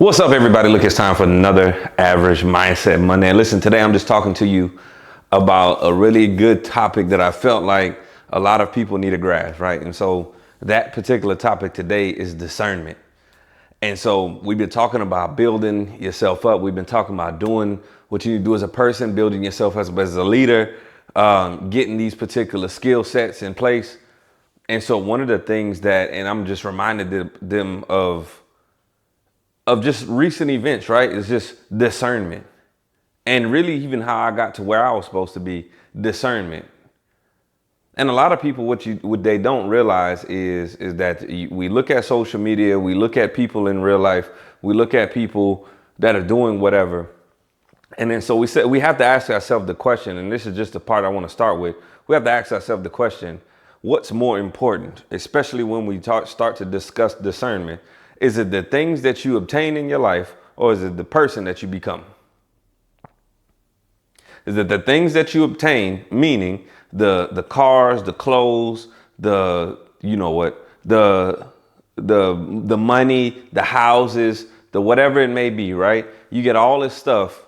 What's up, everybody? Look, it's time for another Average Mindset Monday. And listen, today I'm just talking to you about a really good topic that I felt like a lot of people need to grasp, right? And so that particular topic today is discernment. And so we've been talking about building yourself up. We've been talking about doing what you need to do as a person, building yourself as a leader, getting these particular skill sets in place. And so one of the things that, and I'm just reminded them of just recent events, right? It's just discernment. And really even how I got to where I was supposed to be, discernment. And a lot of people, what they don't realize is that we look at social media, we look at people in real life, we look at people that are doing whatever. And then so we have to ask ourselves the question, and this is just the part I want to start with. We have to ask ourselves the question, what's more important, especially when we start to discuss discernment? Is it the things that you obtain in your life, or is it the person that you become? Is it the things that you obtain, meaning the cars, the clothes, the money, the houses, the whatever it may be, right? You get all this stuff.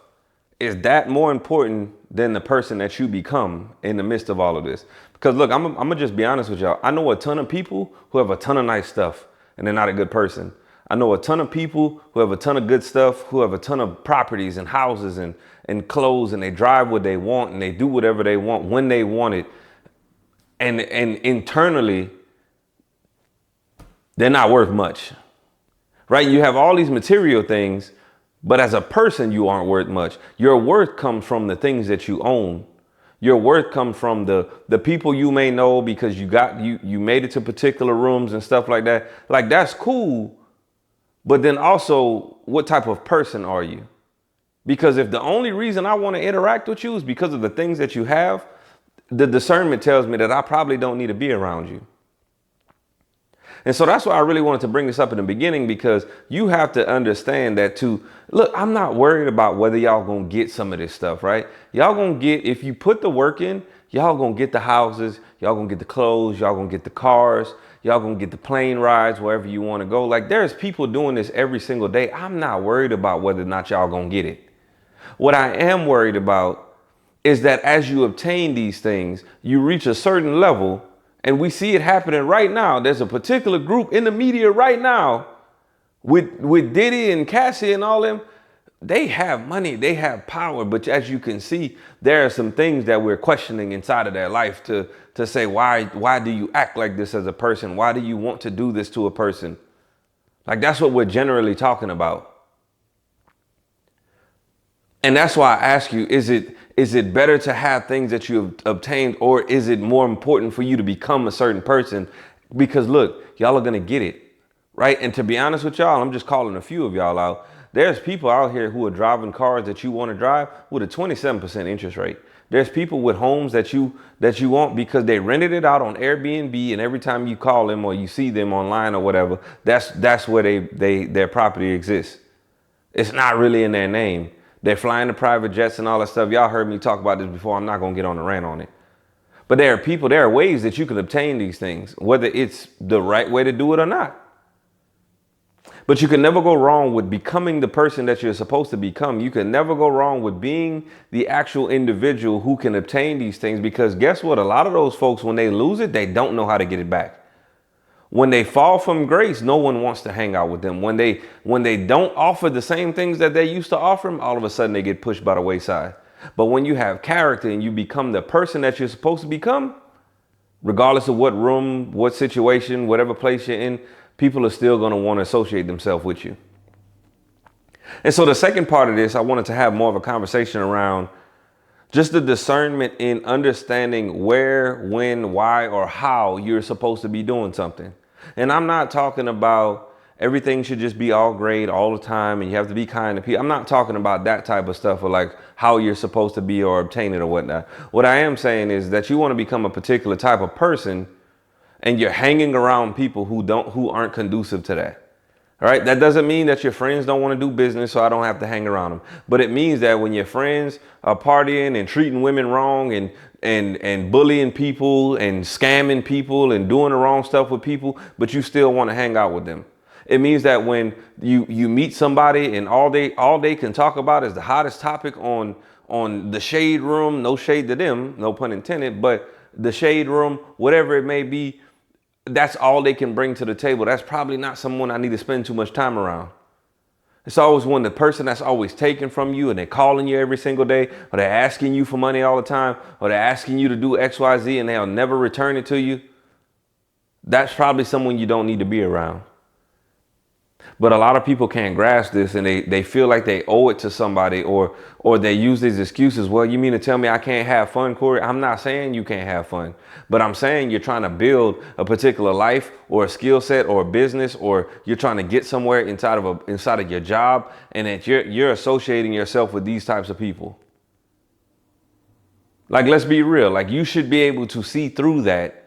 Is that more important than the person that you become in the midst of all of this? Because look, I'm gonna just be honest with y'all. I know a ton of people who have a ton of nice stuff and they're not a good person. I know a ton of people who have a ton of good stuff, who have a ton of properties and houses and clothes, and they drive what they want and they do whatever they want when they want it. And internally, they're not worth much, right? You have all these material things, but as a person, you aren't worth much. Your worth comes from the things that you own. Your worth comes from the people you may know because you made it to particular rooms and stuff like that. Like, that's cool. But then also, what type of person are you? Because if the only reason I want to interact with you is because of the things that you have, the discernment tells me that I probably don't need to be around you. And so that's why I really wanted to bring this up in the beginning, because you have to understand that look, I'm not worried about whether y'all gonna get some of this stuff, right? Y'all gonna get, if you put the work in, y'all gonna get the houses, y'all gonna get the clothes, y'all gonna get the cars, y'all gonna get the plane rides wherever you want to go. Like, there's people doing this every single day. I'm not worried about whether or not y'all gonna get it. What I am worried about is that as you obtain these things, you reach a certain level, and we see it happening right now. There's a particular group in the media right now with Diddy and Cassie and all them. They have money, they have power, but as you can see, there are some things that we're questioning inside of their life to say, why do you act like this as a person? Why do you want to do this to a person? Like, that's what we're generally talking about. And that's why I ask you, is it better to have things that you have obtained, or is it more important for you to become a certain person? Because look, y'all are going to get it, right? And to be honest with y'all, I'm just calling a few of y'all out. There's people out here who are driving cars that you want to drive with a 27% interest rate. There's people with homes that you want because they rented it out on Airbnb, and every time you call them or you see them online or whatever, that's where their property exists. It's not really in their name. They're flying the private jets and all that stuff. Y'all heard me talk about this before. I'm not going to get on a rant on it. But there are ways that you can obtain these things, whether it's the right way to do it or not. But you can never go wrong with becoming the person that you're supposed to become. You can never go wrong with being the actual individual who can obtain these things, because guess what? A lot of those folks, when they lose it, they don't know how to get it back. When they fall from grace, no one wants to hang out with them. When they don't offer the same things that they used to offer them, all of a sudden they get pushed by the wayside. But when you have character and you become the person that you're supposed to become, regardless of what room, what situation, whatever place you're in, people are still going to want to associate themselves with you. And so the second part of this, I wanted to have more of a conversation around just the discernment in understanding where, when, why, or how you're supposed to be doing something. And I'm not talking about everything should just be all great all the time and you have to be kind to people. I'm not talking about that type of stuff, or like how you're supposed to be or obtain it or whatnot. What I am saying is that you want to become a particular type of person, and you're hanging around people who aren't conducive to that. All right. That doesn't mean that your friends don't want to do business, so I don't have to hang around them. But it means that when your friends are partying and treating women wrong and bullying people and scamming people and doing the wrong stuff with people, but you still want to hang out with them. It means that when you meet somebody and all they can talk about is the hottest topic on the shade room, no shade to them, no pun intended, but the shade room, whatever it may be, that's all they can bring to the table. That's probably not someone I need to spend too much time around. It's always when the person that's always taking from you and they're calling you every single day, or they're asking you for money all the time, or they're asking you to do X, Y, Z, and they'll never return it to you. That's probably someone you don't need to be around. But a lot of people can't grasp this, and they feel like they owe it to somebody, or they use these excuses. Well, you mean to tell me I can't have fun, Corey? I'm not saying you can't have fun, but I'm saying you're trying to build a particular life or a skill set or a business, or you're trying to get somewhere inside of your job, and that you're associating yourself with these types of people. Like, let's be real. Like, you should be able to see through that,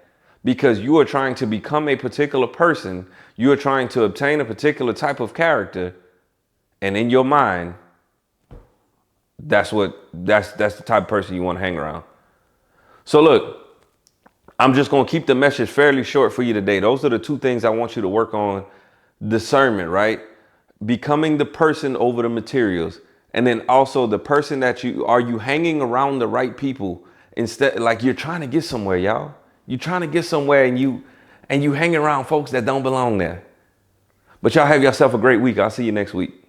because you are trying to become a particular person. You are trying to obtain a particular type of character. And in your mind, that's the type of person you want to hang around. So look, I'm just going to keep the message fairly short for you today. Those are the two things I want you to work on. Discernment, right? Becoming the person over the materials. And then also the person that are you hanging around the right people? Instead, like, you're trying to get somewhere, y'all. You're trying to get somewhere, and you hang around folks that don't belong there. But y'all have yourself a great week. I'll see you next week.